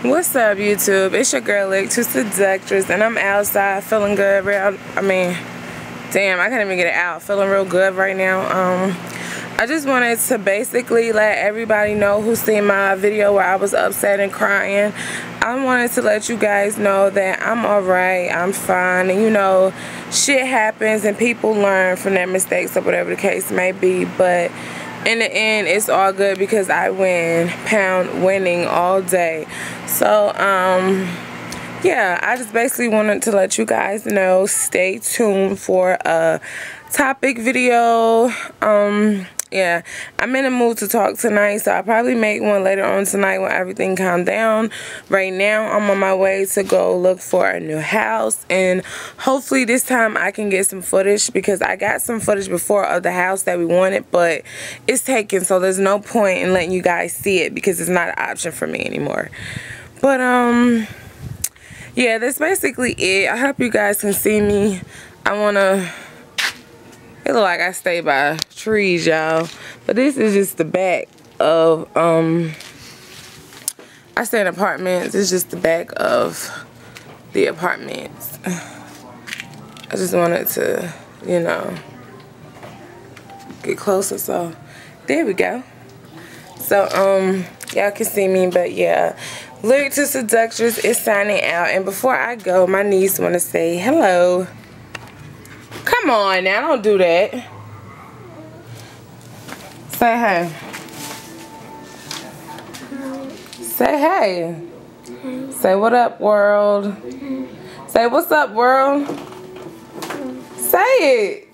What's up, YouTube? It's your girl, Lick, Too Seductress, and I'm outside feeling good. Damn, I can't even get it out. Feeling real good right now. I just wanted to basically let everybody know who seen my video where I was upset and crying. I wanted to let you guys know that I'm alright, I'm fine, and you know, shit happens and people learn from their mistakes or whatever the case may be, but in the end, it's all good because I win, pound winning all day. So, yeah, I just basically wanted to let you guys know, stay tuned for a topic video. Yeah, I'm in the mood to talk tonight, so I'll probably make one later on tonight when everything calms down. Right now, I'm on my way to go look for a new house, and hopefully this time I can get some footage, because I got some footage before of the house that we wanted, but it's taken, so there's no point in letting you guys see it because it's not an option for me anymore. But, yeah, that's basically it. I hope you guys can see me. It look like I stay by trees, y'all. But this is just the back of, I stay in apartments. It's just the back of the apartments. I just wanted to, you know, get closer. So, there we go. So, y'all can see me, but yeah. Lyric to Seductress is signing out. And before I go, my niece want to say hello. Come on now, don't do that. Say hey. Say hey. Say what up, world. Say what's up, world. Say it.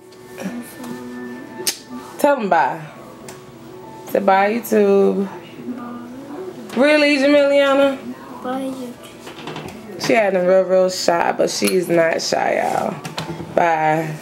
Tell them bye. Say bye, YouTube. Really, Jamiliana? Bye, YouTube. She had a real shy, but she's not shy, y'all. Bye.